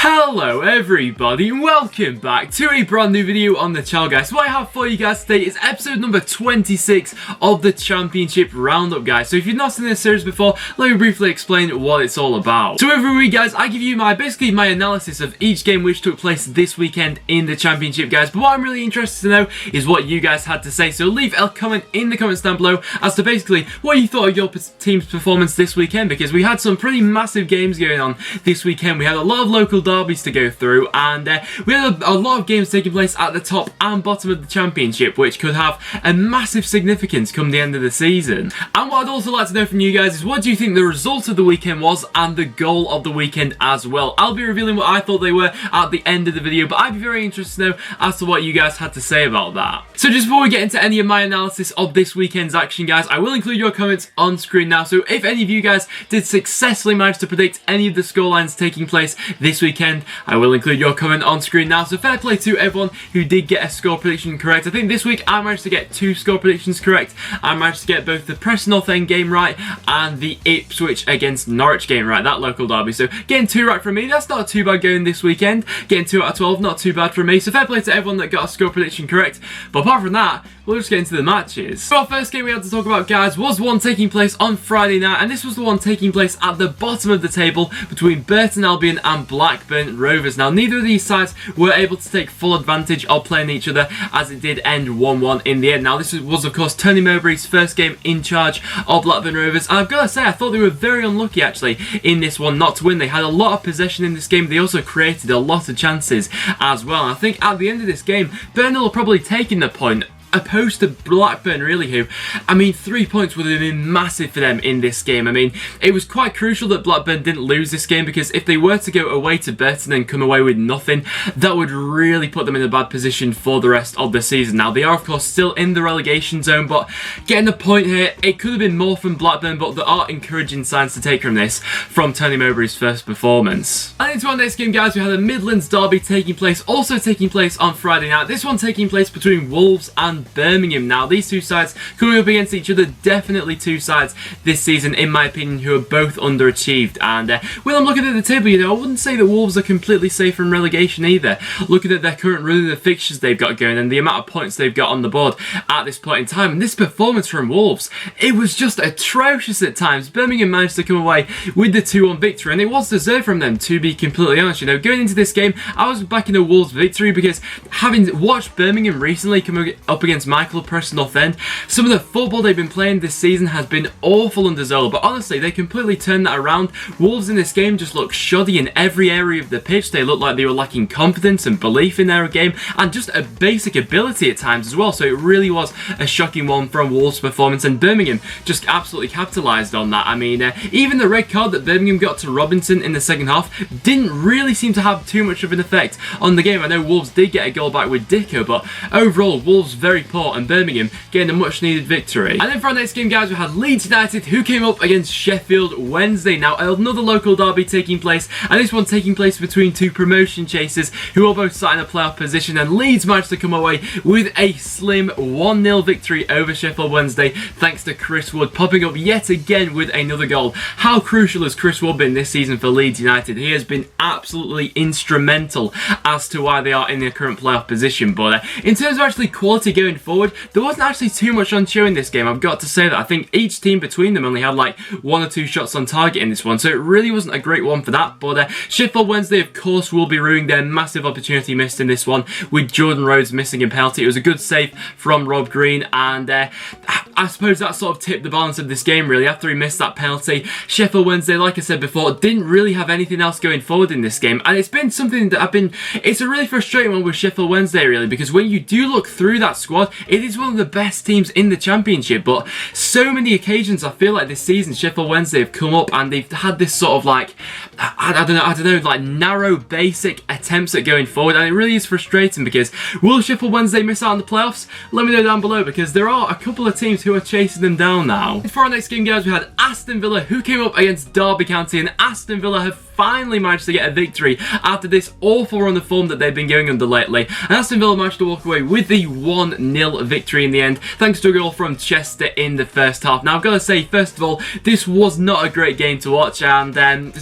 Hello everybody and welcome back to a brand new video on the channel, guys. So what I have for you guys today is episode number 26 of the Championship Roundup, guys. So if you've not seen this series before, let me briefly explain what it's all about. So every week, guys, I give you basically my analysis of each game which took place this weekend in the Championship, guys. But what I'm really interested to know is what you guys had to say. So leave a comment in the comments down below as to basically what you thought of your team's performance this weekend, because we had some pretty massive games going on this weekend. We had a lot of local derbies to go through, and we had a lot of games taking place at the top and bottom of the Championship, which could have a massive significance come the end of the season. And what I'd also like to know from you guys is, what do you think the result of the weekend was and the goal of the weekend as well? I'll be revealing what I thought they were at the end of the video, but I'd be very interested to know as to what you guys had to say about that. So just before we get into any of my analysis of this weekend's action, guys, I will include your comments on screen now. So if any of you guys did successfully manage to predict any of the scorelines taking place this weekend, I will include your comment on screen now. So fair play to everyone who did get a score prediction correct. I think this week I managed to get 2 score predictions correct. I managed to get both the Preston game right and the Ipswich against Norwich game right, that local derby. So getting 2 right from me, that's not too bad going this weekend. Getting 2 out of 12, not too bad from me. So fair play to everyone that got a score prediction correct. But apart from that, we'll just get into the matches. So our first game we had to talk about, guys, was one taking place on Friday night, and this was the one taking place at the bottom of the table between Burton Albion and Blackburn Rovers. Now, neither of these sides were able to take full advantage of playing each other, as it did end 1-1 in the end. Now, this was of course Tony Mowbray's first game in charge of Blackburn Rovers, and I've got to say, I thought they were very unlucky actually in this one not to win. They had a lot of possession in this game. They also created a lot of chances as well. And I think at the end of this game, Burton will probably taking the point, opposed to Blackburn, really, who, I mean, 3 points would have been massive for them in this game. I mean, it was quite crucial that Blackburn didn't lose this game, because if they were to go away to Burton and come away with nothing, that would really put them in a bad position for the rest of the season. Now, they are, of course, still in the relegation zone, but getting a point here, it could have been more from Blackburn, but there are encouraging signs to take from this, from Tony Mowbray's first performance. And into our next game, guys, we had a Midlands derby taking place, also taking place on Friday night. This one taking place between Wolves and Birmingham. Now, these two sides coming up against each other, definitely two sides this season, in my opinion, who are both underachieved. And when I'm looking at the table, you know, I wouldn't say that Wolves are completely safe from relegation either. Looking at their current run of the fixtures they've got going and the amount of points they've got on the board at this point in time, and this performance from Wolves, it was just atrocious at times. Birmingham managed to come away with the 2-1 victory, and it was deserved from them, to be completely honest. You know, going into this game, I was backing a Wolves victory, because having watched Birmingham recently come up against Preston, some of the football they've been playing this season has been awful under Zola, but honestly, they completely turned that around. Wolves in this game just looked shoddy in every area of the pitch. They looked like they were lacking confidence and belief in their game, and just a basic ability at times as well. So it really was a shocking one from Wolves' performance, and Birmingham just absolutely capitalised on that. I mean, even the red card that Birmingham got to Robinson in the second half didn't really seem to have too much of an effect on the game. I know Wolves did get a goal back with Dicko, but overall, Wolves very poor, and Birmingham getting a much needed victory. And then for our next game, guys, we had Leeds United, who came up against Sheffield Wednesday. Now, another local derby taking place, and this one taking place between two promotion chasers who are both sat in a playoff position, and Leeds managed to come away with a slim 1-0 victory over Sheffield Wednesday, thanks to Chris Wood popping up yet again with another goal. How crucial has Chris Wood been this season for Leeds United? He has been absolutely instrumental as to why they are in their current playoff position. But in terms of actually quality going forward, there wasn't actually too much on show in this game. I've got to say that I think each team between them only had like 1 or 2 shots on target in this one, so it really wasn't a great one for that. But Sheffield Wednesday, of course, will be ruining their massive opportunity missed in this one, with Jordan Rhodes missing a penalty. It was a good save from Rob Green, and I suppose that sort of tipped the balance of this game, really. After he missed that penalty, Sheffield Wednesday, like I said before, didn't really have anything else going forward in this game, and it's been something that it's a really frustrating one with Sheffield Wednesday, really, because when you do look through that squad, it is one of the best teams in the Championship. But so many occasions I feel like this season Sheffield Wednesday have come up and they've had this sort of like, I don't know, like narrow basic attempts at going forward, and it really is frustrating, because will Sheffield Wednesday miss out on the playoffs? Let me know down below, because there are a couple of teams who are chasing them down now. For our next game, guys, we had Aston Villa, who came up against Derby County, and Aston Villa have finally managed to get a victory after this awful run of form that they've been going under lately. And Aston Villa managed to walk away with the 1-0 victory in the end, thanks to a goal from Chester in the first half. Now, I've got to say, first of all, this was not a great game to watch, and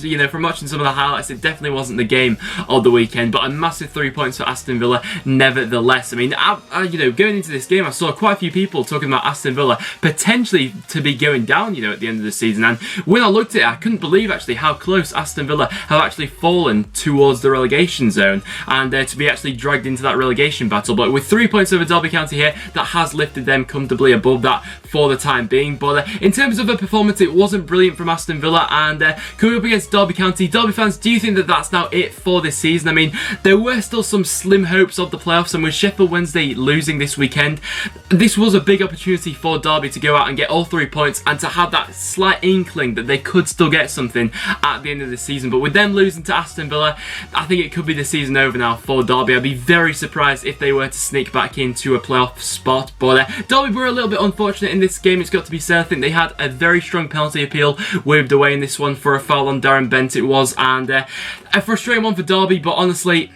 you know, from watching some of the highlights, it definitely wasn't the game of the weekend, but a massive 3 points for Aston Villa nevertheless. I mean, you know, going into this game, I saw quite a few people talking about Aston Villa potentially to be going down, you know, at the end of the season, and when I looked at it, I couldn't believe actually how close Aston Villa have actually fallen towards the relegation zone, and to be actually dragged into that relegation battle. But with 3 points over Derby County here, that has lifted them comfortably above that for the time being. But in terms of a performance, it wasn't brilliant from Aston Villa, and coming up against Derby County, Derby fans, do you think that that's now it for this season? I mean, there were still some slim hopes of the playoffs, and with Sheffield Wednesday losing this weekend, this was a big opportunity for Derby to go out and get all 3 points and to have that slight inkling that they could still get something at the end of the season. But with them losing to Aston Villa, I think it could be the season over now for Derby. I'd be very surprised if they were to sneak back into a playoff spot. But Derby were a little bit unfortunate in this game, it's got to be said. I think they had a very strong penalty appeal waved away in this one for a foul on Darren Bent it was, and a frustrating one for Derby, but honestly,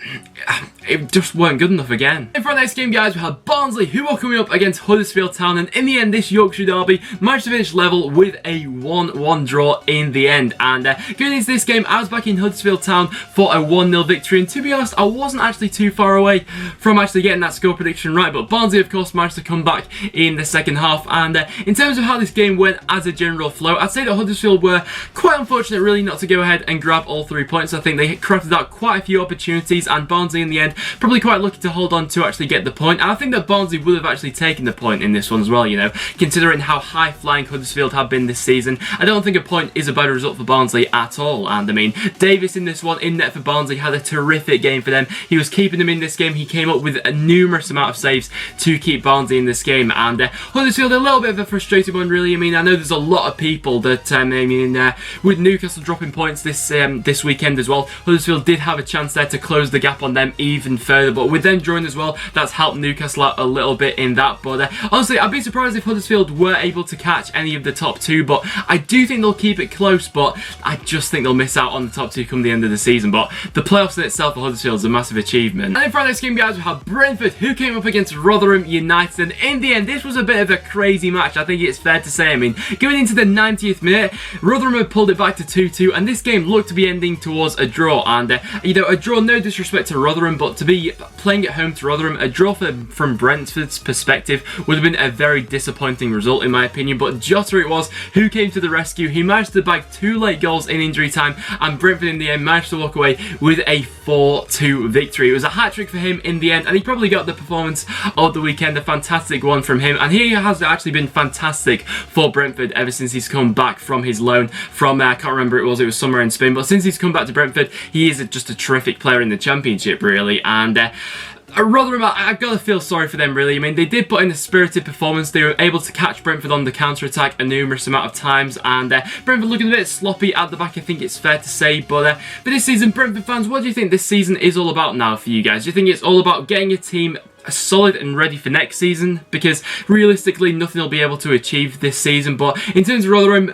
it just weren't good enough again. And for our next game, guys, we had Barnsley, who were coming up against Huddersfield Town, and in the end, this Yorkshire derby managed to finish level with a 1-1 draw in the end. And going into this game, I was backing Huddersfield Town for a 1-0 victory, and to be honest, I wasn't actually too far away from actually getting that score prediction right, but Barnsley, of course, managed to come back in the second half. And in terms of how this game went as a general flow, I'd say that Huddersfield were quite unfortunate, really, not to go ahead and grab all 3 points. I think they crafted out quite a few opportunities, and Barnsley in the end probably quite lucky to hold on to actually get the point. And I think that Barnsley would have actually taken the point in this one as well, you know, considering how high flying Huddersfield have been this season. I don't think a point is a bad result for Barnsley at all. And I mean, Davis in this one in net for Barnsley had a terrific game for them. He was keeping them in this game. He came up with a numerous amount of saves to keep Barnsley in this game. And Huddersfield, a little bit of a frustrated one, really. I mean, I know there's a lot of people that with Newcastle dropping points this weekend as well, Huddersfield did have a chance there to close the gap on them even further, but with them drawing as well, that's helped Newcastle out a little bit in that. But honestly, I'd be surprised if Huddersfield were able to catch any of the top 2, but I do think they'll keep it close, but I just think they'll miss out on the top 2 come the end of the season. But the playoffs in itself for Huddersfield is a massive achievement. And then for our next game, guys, we have Brentford, who came up against Rotherham United, and in the end, this was a bit of a crazy match, I think it's fair to say. I mean, going into the 90th minute, Rotherham had pulled it back to 2-2, and this game looked to be ending towards a draw. And you know, a draw, no disrespect to Rotherham, but to be playing at home to Rotherham, a draw from Brentford's perspective would have been a very disappointing result in my opinion. But Jota it was who came to the rescue. He managed to bag 2 late goals in injury time, and Brentford in the end managed to walk away with a 4-2 victory. It was a hat-trick for him in the end, and he probably got the performance of the weekend, a fantastic one from him. And he has actually been fantastic for Brentford ever since he's come back from his loan from, I can't remember, it was somewhere in Spain, but since he's come back to Brentford, he is just a terrific player in the Championship, really. And Rotherham, I've got to feel sorry for them, really. I mean, they did put in a spirited performance. They were able to catch Brentford on the counter-attack a numerous amount of times, and Brentford looking a bit sloppy at the back, I think it's fair to say. But this season, Brentford fans, what do you think this season is all about now for you guys? Do you think it's all about getting a team solid and ready for next season? Because realistically, nothing will be able to achieve this season. But in terms of Rotherham,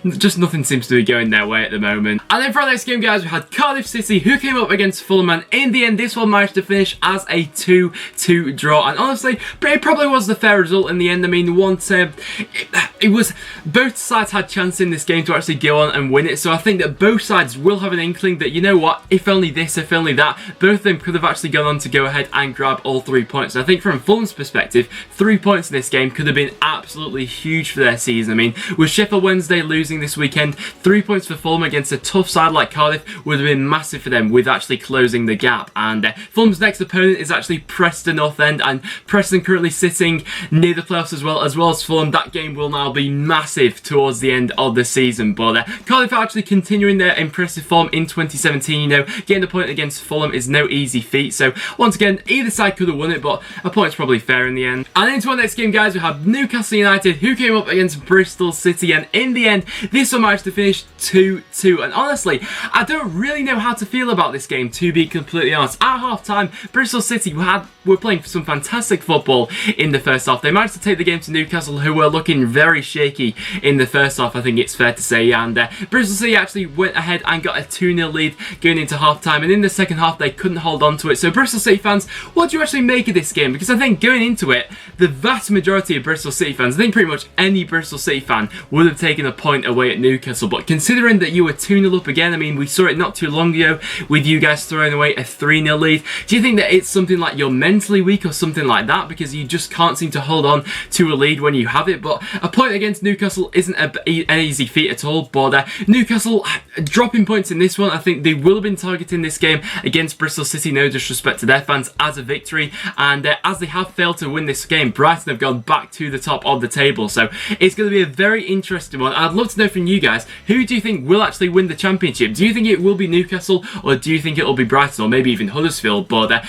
just nothing seems to be going their way at the moment. And then for our next game, guys, we had Cardiff City, who came up against Fulham, and in the end, this one managed to finish as a 2-2 draw. And honestly, it probably was the fair result in the end. I mean, it was both sides had chance in this game to actually go on and win it. So I think that both sides will have an inkling that, you know what, if only this, if only that, both of them could have actually gone on to go ahead and grab all 3 points. And I think from Fulham's perspective, 3 points in this game could have been absolutely huge for their season. I mean, with Sheffield Wednesday losing this weekend, 3 points for Fulham against a tough side like Cardiff would have been massive for them with actually closing the gap. And Fulham's next opponent is actually Preston North End, and Preston currently sitting near the playoffs as well as Fulham. That game will now be massive towards the end of the season. But Cardiff are actually continuing their impressive form in 2017. You know, getting the point against Fulham is no easy feat. So once again, either side could have won it, it, but a point's probably fair in the end. And into our next game, guys, we have Newcastle United, who came up against Bristol City, and in the end, this one managed to finish 2-2. And honestly, I don't really know how to feel about this game, to be completely honest. At half-time, Bristol City were playing some fantastic football in the first half. They managed to take the game to Newcastle, who were looking very shaky in the first half, I think it's fair to say. And Bristol City actually went ahead and got a 2-0 lead going into half-time. And in the second half, they couldn't hold on to it. So Bristol City fans, what do you actually make of this game? Because I think going into it, the vast majority of Bristol City fans, I think pretty much any Bristol City fan would have taken a point away at Newcastle. But considering that you were 2-0 up again, I mean, we saw it not too long ago with you guys throwing away a 3-0 lead. Do you think that it's something like you're mentally weak or something like that, because you just can't seem to hold on to a lead when you have it? But a point against Newcastle isn't an easy feat at all. But Newcastle dropping points in this one, I think they will have been targeting this game against Bristol City, no disrespect to their fans, as a victory. And as they have failed to win this game, Brighton have gone back to the top of the table. So it's going to be a very interesting one. I'd love to know from you guys, who do you think will actually win the championship? Do you think it will be Newcastle, or do you think it will be Brighton, or maybe even Huddersfield? But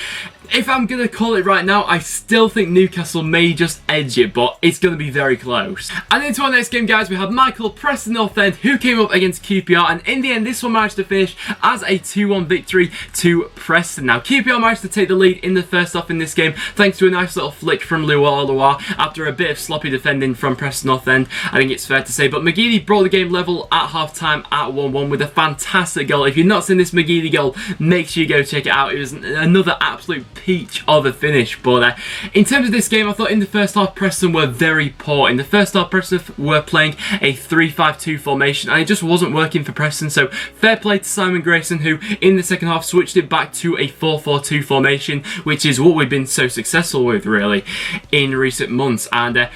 if I'm going to call it right now, I still think Newcastle may just edge it, but it's going to be very close. And into our next game, guys, we have Preston North End, who came up against QPR, and in the end, this one managed to finish as a 2-1 victory to Preston. Now, QPR managed to take the lead in the first half in this game, thanks to a nice little flick from Loire after a bit of sloppy defending from Preston North End, I think it's fair to say. But McGeady brought the game level at half-time at 1-1 with a fantastic goal. If you've not seen this McGeady goal, make sure you go check it out. It was another absolute peach of a finish. But in terms of this game, I thought in the first half Preston were very poor. In the first half, Preston were playing a 3-5-2 formation, and it just wasn't working for Preston. So fair play to Simon Grayson, who in the second half switched it back to a 4-4-2 formation, which is what we've been so successful with really in recent months. And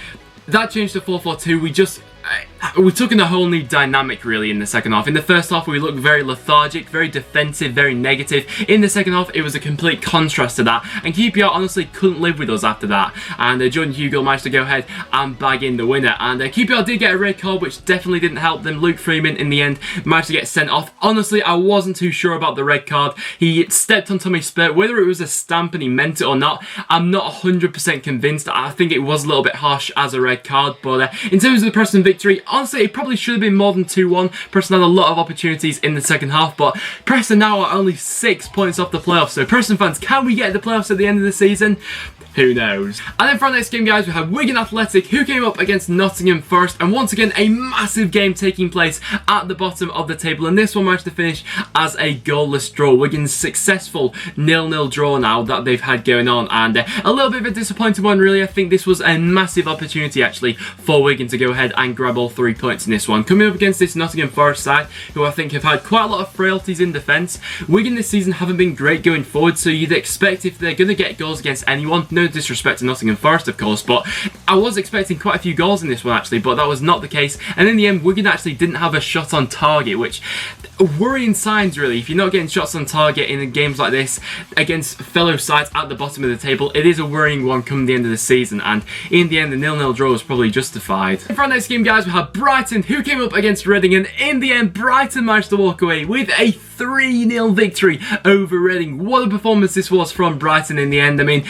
that changed to 4-4-2. We took in a whole new dynamic really in the second half. In the first half, we looked very lethargic, very defensive, very negative. In the second half, it was a complete contrast to that, and QPR honestly couldn't live with us after that. And Jordan Hugo managed to go ahead and bag in the winner. And QPR did get a red card, which definitely didn't help them. Luke Freeman, in the end, managed to get sent off. Honestly, I wasn't too sure about the red card. He stepped on Tommy Spurt. Whether it was a stamp and he meant it or not, I'm not 100% convinced. I think it was a little bit harsh as a red card. But in terms of the Preston victory, honestly, it probably should have been more than 2-1. Preston had a lot of opportunities in the second half, but Preston now are only 6 points off the playoffs. So Preston fans, can we get the playoffs at the end of the season? Who knows? And then for our next game, guys, we have Wigan Athletic, who came up against Nottingham Forest, and once again a massive game taking place at the bottom of the table, and this one managed to finish as a goalless draw. Wigan's successful 0-0 draw now that they've had going on, and a little bit of a disappointing one really. I think this was a massive opportunity actually for Wigan to go ahead and grab all 3 points in this one. Coming up against this Nottingham Forest side, who I think have had quite a lot of frailties in defence. Wigan this season haven't been great going forward, so you'd expect if they're going to get goals against anyone, no disrespect to Nottingham Forest of course, but I was expecting quite a few goals in this one actually, but that was not the case. And in the end, Wigan actually didn't have a shot on target, which worrying signs really. If you're not getting shots on target in games like this against fellow sides at the bottom of the table, it is a worrying one come the end of the season, and in the end the 0-0 draw was probably justified. For our next game, guys, we have Brighton, who came up against Reading, and in the end Brighton managed to walk away with a 3-0 victory over Reading. What a performance this was from Brighton in the end. I mean,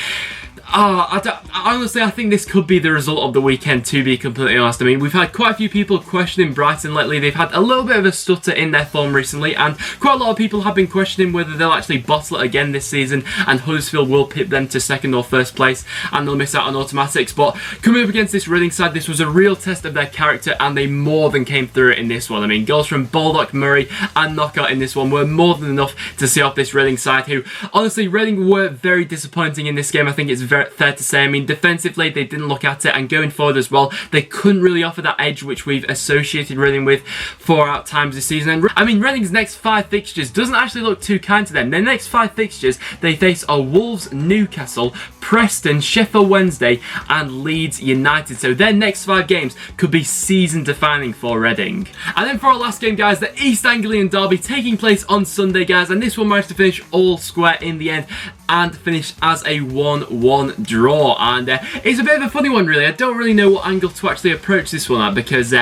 honestly, I think this could be the result of the weekend, to be completely honest. I mean, we've had quite a few people questioning Brighton lately. They've had a little bit of a stutter in their form recently, and quite a lot of people have been questioning whether they'll actually bottle it again this season, and Huddersfield will pip them to second or first place, and they'll miss out on automatics. But coming up against this Reading side, this was a real test of their character, and they more than came through it in this one. I mean, goals from Baldock, Murray, and Knockout in this one were more than enough to see off this Reading side, who, honestly, Reading were very disappointing in this game. I think it's very fair to say. I mean, defensively, they didn't look at it, and going forward as well, they couldn't really offer that edge which we've associated Reading with for times this season. And I mean, Reading's next 5 fixtures doesn't actually look too kind to them. Their next 5 fixtures, they face are Wolves, Newcastle, Preston, Sheffield Wednesday, and Leeds United. So their next 5 games could be season defining for Reading. And then for our last game, guys, the East Anglian derby taking place on Sunday, guys, and this one managed to finish all square in the end and finished as a 1-1 1-1 draw, and it's a bit of a funny one really. I don't really know what angle to actually approach this one at, because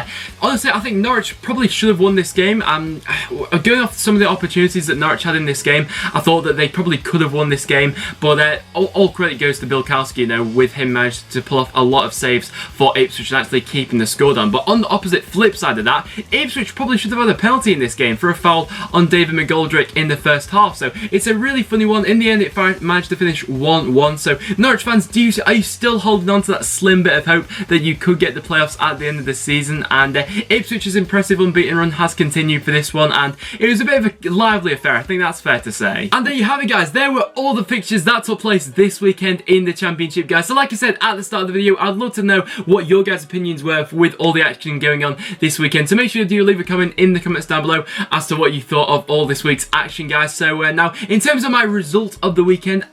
honestly I think Norwich probably should have won this game. Going off some of the opportunities that Norwich had in this game, I thought that they probably could have won this game, but all credit goes to Bilkowski, you know, with him managed to pull off a lot of saves for Ipswich and actually keeping the score down. But on the opposite flip side of that, Ipswich probably should have had a penalty in this game for a foul on David McGoldrick in the first half. So it's a really funny one. In the end, it managed to finish 1-1. So Norwich fans, are you still holding on to that slim bit of hope that you could get the playoffs at the end of the season? And Ipswich's impressive unbeaten run has continued for this one, and it was a bit of a lively affair. I think that's fair to say. And there you have it, guys. There were all the fixtures that took place this weekend in the Championship, guys. So like I said at the start of the video, I'd love to know what your guys' opinions were with all the action going on this weekend. So make sure you do leave a comment in the comments down below as to what you thought of all this week's action, guys. So now, in terms of my result of the weekend,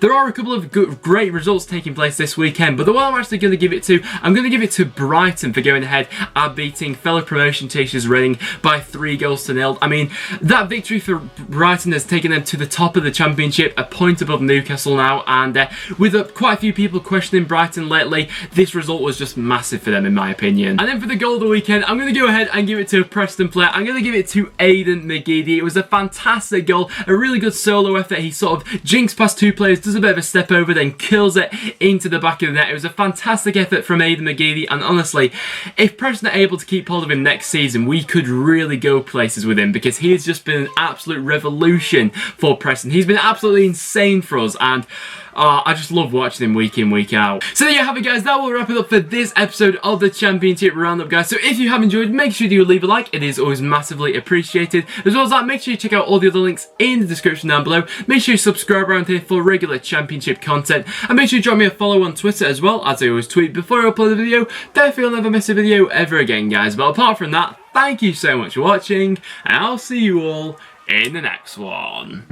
there are a couple of great results taking place this weekend, but the one I'm actually going to give it to, I'm going to give it to Brighton for going ahead and beating fellow promotion chasers Reading by 3-0. I mean, that victory for Brighton has taken them to the top of the Championship, a point above Newcastle now, and with quite a few people questioning Brighton lately, this result was just massive for them in my opinion. And then for the goal of the weekend, I'm going to go ahead and give it to a Preston player. I'm going to give it to Aiden McGeady. It was a fantastic goal, a really good solo effort. He sort of jinxed past two players, does a bit of a step over, then kills it into the back of the net. It was a fantastic effort from Aiden McGeady, and honestly, if Preston are able to keep hold of him next season, we could really go places with him, because he has just been an absolute revolution for Preston. He's been absolutely insane for us, and I just love watching him week in, week out. So there you have it, guys. That will wrap it up for this episode of the Championship Roundup, guys. So if you have enjoyed, make sure you leave a like. It is always massively appreciated. As well as that, make sure you check out all the other links in the description down below. Make sure you subscribe around here for regular Championship content. And make sure you drop me a follow on Twitter as well, as I always tweet before I upload a video. Therefore, you'll never miss a video ever again, guys. But apart from that, thank you so much for watching, and I'll see you all in the next one.